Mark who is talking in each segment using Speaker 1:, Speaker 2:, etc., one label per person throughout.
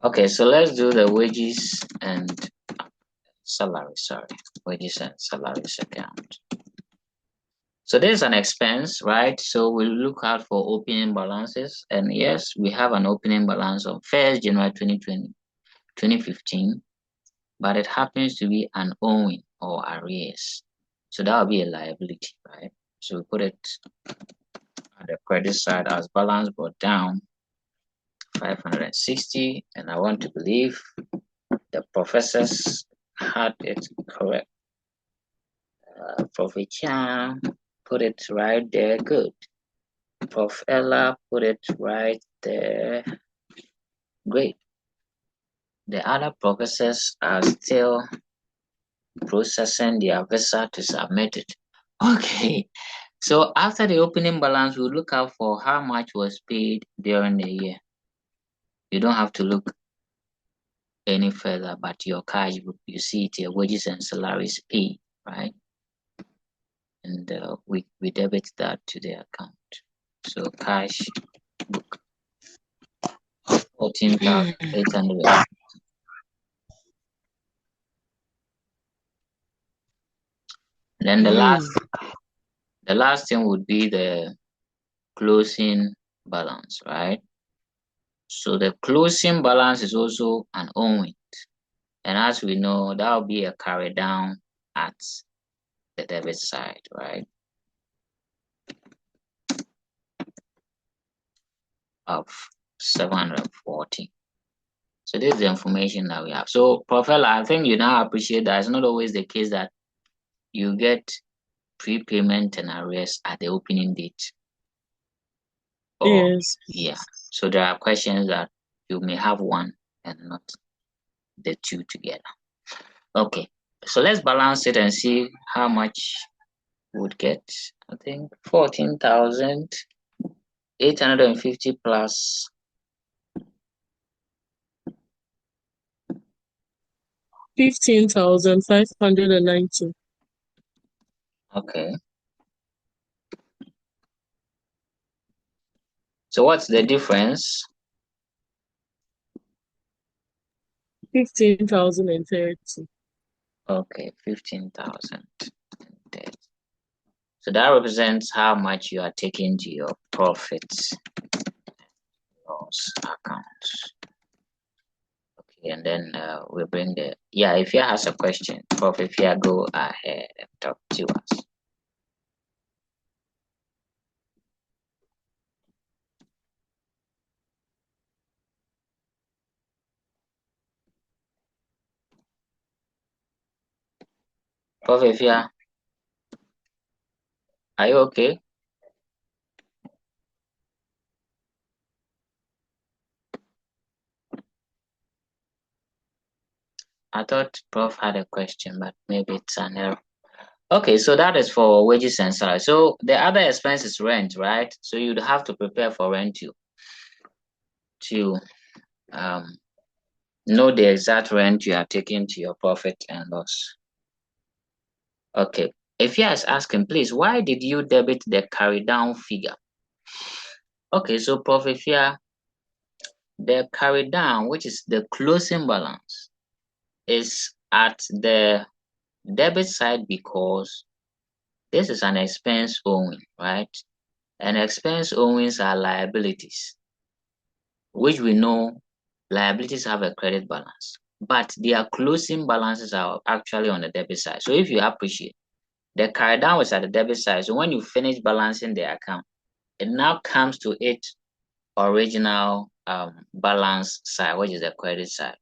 Speaker 1: Okay, so let's do the wages and salary. Sorry, wages and salaries account. So there's an expense, right? So we'll look out for opening balances. And yes, we have an opening balance on 1st January 2015, but it happens to be an owing or arrears. So that will be a liability, right? So we put it at the credit side as balance brought down 560, and I want to believe the professors had it correct. Prof. Chan put it right there, good. Prof. Ella put it right there, great. The other professors are still processing their visa to submit it. Okay, so after the opening balance, we'll look out for how much was paid during the year. You don't have to look any further, but your cash book, you see it here, wages and salaries paid, right? And we debit that to the account. So cash book 14,800. Then the last thing would be the closing balance, right? So the closing balance is also an owing. And as we know, that will be a carry down at the debit side, right? Of 740. So this is the information that we have. So, Professor, I think you now appreciate that it's not always the case that you get prepayment and arrears at the opening date. Or,
Speaker 2: Yes.
Speaker 1: yeah. So there are questions that you may have one and not the two together. Okay. So let's balance it and see how much we would get. I think 14,850 plus
Speaker 2: 15,590.
Speaker 1: Okay. So what's the difference?
Speaker 2: 15,030.
Speaker 1: Okay, 15,000. So that represents how much you are taking to your profits loss account. Okay, and then we bring the, yeah, if you has a question, Prof, if you go ahead and talk to us. Prof, if you are you okay? I thought Prof had a question, but maybe it's an error. Okay, so that is for wages and salary. So the other expense is rent, right? So you'd have to prepare for rent to know the exact rent you are taking to your profit and loss. Okay, if you is asking, please, why did you debit the carry down figure? Okay, so Prof. Ifya, the carry down, which is the closing balance, is at the debit side because this is an expense owing, right? And expense owings are liabilities, which we know liabilities have a credit balance, but their closing balances are actually on the debit side. So if you appreciate, the carry down was at the debit side. So when you finish balancing the account, it now comes to its original balance side, which is the credit side.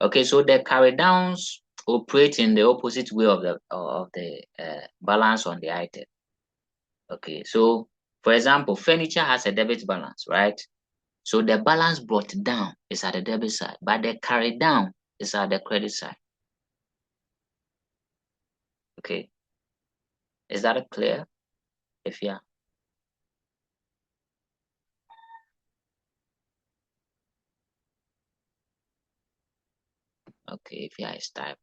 Speaker 1: Okay, so the carry downs operate in the opposite way of the balance on the item. Okay, so for example, furniture has a debit balance, right? So the balance brought down is at the debit side, but the carry down is at the credit side. Okay, is that clear? If yeah. Okay, if yeah is type.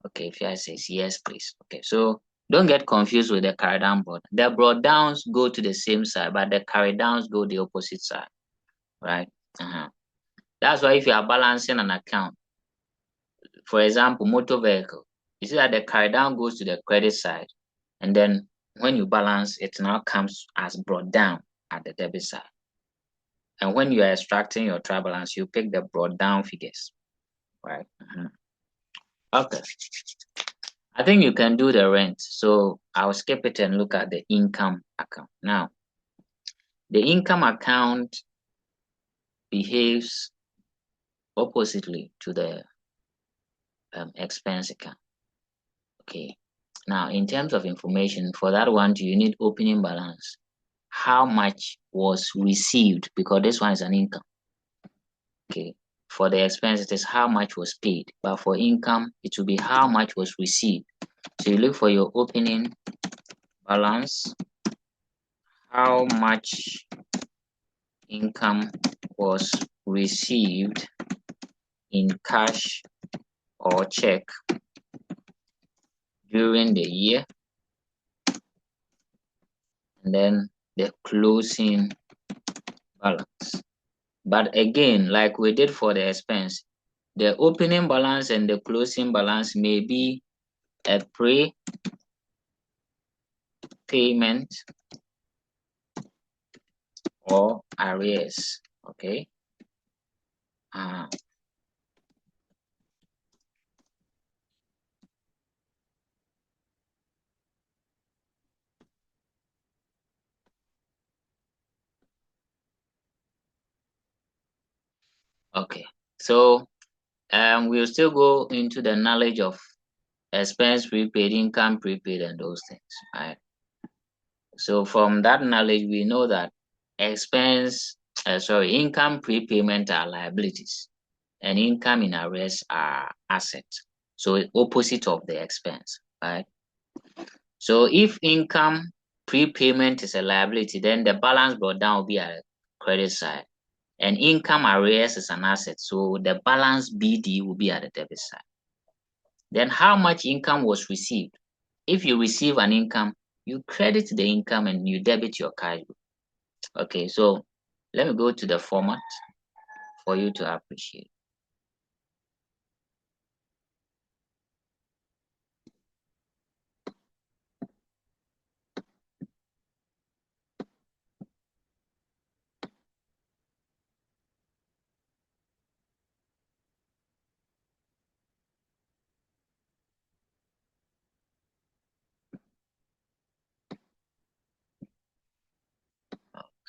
Speaker 1: Okay, if yeah says yes, please. Okay, so don't get confused with the carry down board. The brought downs go to the same side, but the carry downs go the opposite side, right? That That's why if you are balancing an account, for example, motor vehicle, you see that the carry down goes to the credit side, and then when you balance, it now comes as brought down at the debit side. And when you are extracting your trial balance, you pick the brought down figures, right? Okay. I think you can do the rent. So I'll skip it and look at the income account. Now, the income account behaves oppositely to the expense account. Okay. Now, in terms of information, for that one, do you need opening balance? How much was received? Because this one is an income. Okay. For the expense, it is how much was paid. But for income, it will be how much was received. So you look for your opening balance. How much income was received in cash or check during the year, and then the closing balance. But again, like we did for the expense, the opening balance and the closing balance may be a pre-payment or arrears. Okay. Uh, okay. So we'll still go into the knowledge of expense prepaid, income prepaid, and those things. Right. So from that knowledge, we know that income prepayment are liabilities, and income in arrears are assets. So opposite of the expense, right? So if income prepayment is a liability, then the balance brought down will be at the credit side, and income arrears is an asset. So the balance BD will be at the debit side. Then how much income was received? If you receive an income, you credit the income and you debit your cash. Okay, so let me go to the format for you to appreciate.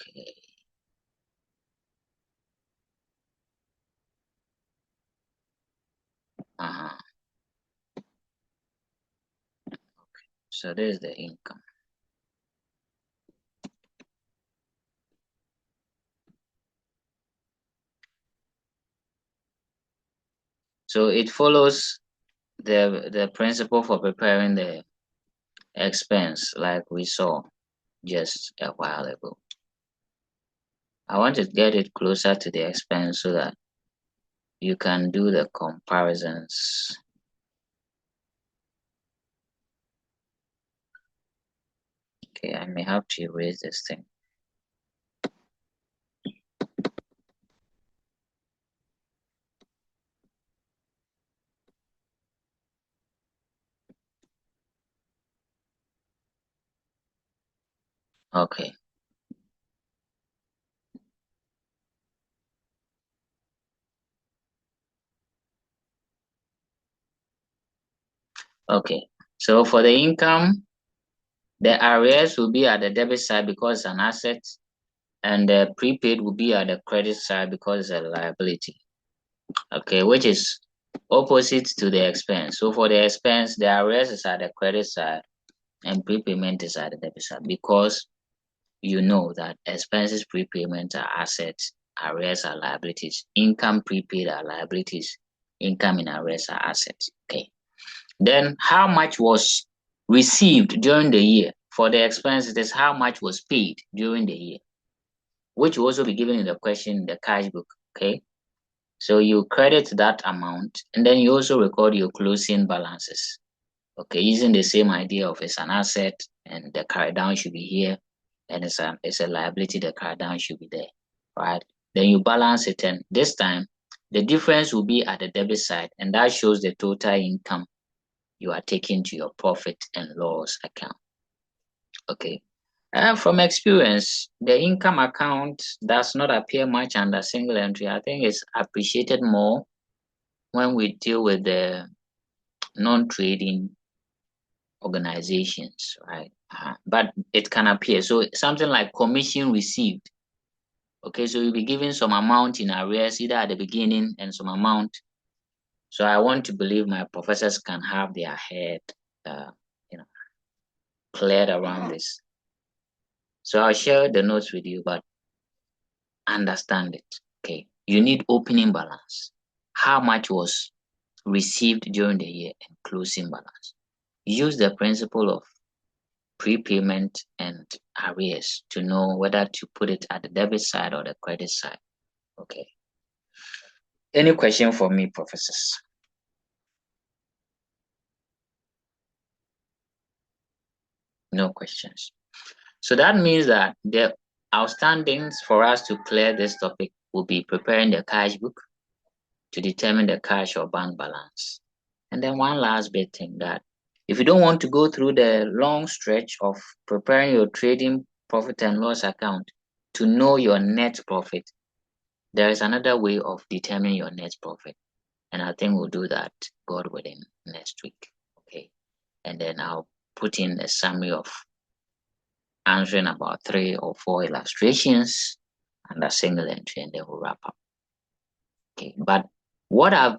Speaker 1: Okay. Uh-huh. So there's the income. So it follows the principle for preparing the expense like we saw just a while ago. I want to get it closer to the expense so that you can do the comparisons. Okay, I may have to erase this thing. Okay. Okay. So for the income, the arrears will be at the debit side because it's an asset, and the prepaid will be at the credit side because it's a liability. Okay, which is opposite to the expense. So for the expense, the arrears is at the credit side and prepayment is at the debit side because you know that expenses prepayment are assets, arrears are liabilities, income prepaid are liabilities, income in arrears are assets. Okay. Then how much was received during the year? For the expense, it is how much was paid during the year, which will also be given in the question in the cash book. Okay. So you credit that amount and then you also record your closing balances. Okay, using the same idea of it's an asset and the carry down should be here, and it's a liability, the carry down should be there, right? Then you balance it, and this time The difference will be at the debit side, and that shows the total income you are taking to your profit and loss account. Okay. From experience, the income account does not appear much under single entry. I think it's appreciated more when we deal with the non-trading organizations, right? But it can appear. So something like commission received. Okay, so you'll be given some amount in arrears, either at the beginning and some amount. So I want to believe my professors can have their head, uh, you know, cleared around this. So I'll share the notes with you, but understand it. Okay, you need opening balance. How much was received during the year and closing balance? Use the principle of prepayment and arrears to know whether to put it at the debit side or the credit side. Okay. Any question for me, professors? No questions. So that means that the outstandings for us to clear this topic will be preparing the cash book to determine the cash or bank balance. And then one last bit thing, that if you don't want to go through the long stretch of preparing your trading profit and loss account to know your net profit, there is another way of determining your net profit. And I think we'll do that, God willing, next week. Okay. And then I'll put in a summary of answering about 3 or 4 illustrations and a single entry, and then we'll wrap up. Okay. But what I've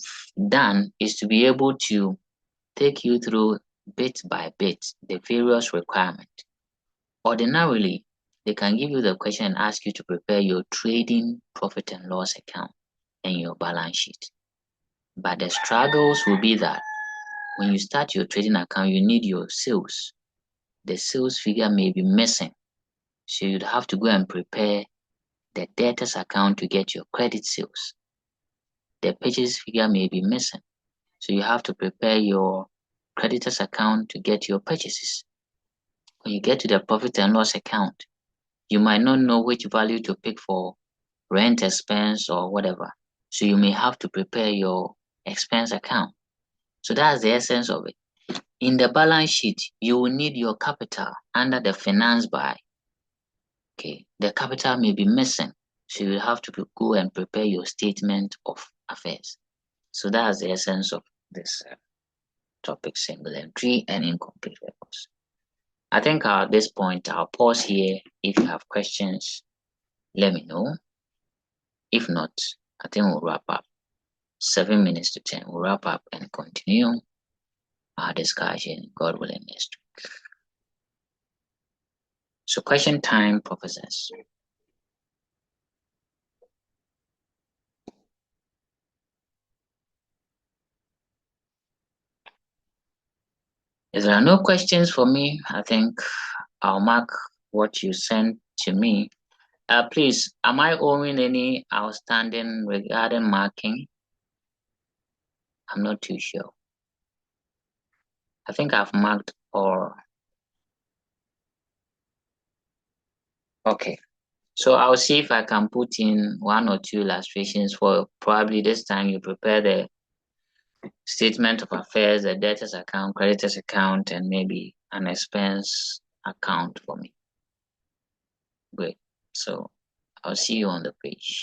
Speaker 1: done is to be able to take you through bit by bit the various requirements. Ordinarily, they can give you the question and ask you to prepare your trading profit and loss account and your balance sheet. But the struggles will be that when you start your trading account, you need your sales. The sales figure may be missing. So you'd have to go and prepare the debtors account to get your credit sales. The purchase figure may be missing. So you have to prepare your creditors account to get your purchases. When you get to the profit and loss account, you might not know which value to pick for rent expense or whatever. So you may have to prepare your expense account. So that's the essence of it. In the balance sheet, you will need your capital under the finance by. Okay, the capital may be missing. So you have to go and prepare your statement of affairs. So that's the essence of this topic, single entry and incomplete records. I think at this point, I'll pause here. If you have questions, let me know. If not, I think we'll wrap up. 7 minutes to 10. We'll wrap up and continue our discussion, God willing, next week. So question time, professors. If there are no questions for me, I think I'll mark what you sent to me. Please, am I owing any outstanding regarding marking? I'm not too sure. I think I've marked all. Okay. So I'll see if I can put in 1 or 2 illustrations for probably this time you prepare the statement of affairs, the debtors account, creditors account, and maybe an expense account for me. Great. So I'll see you on the page.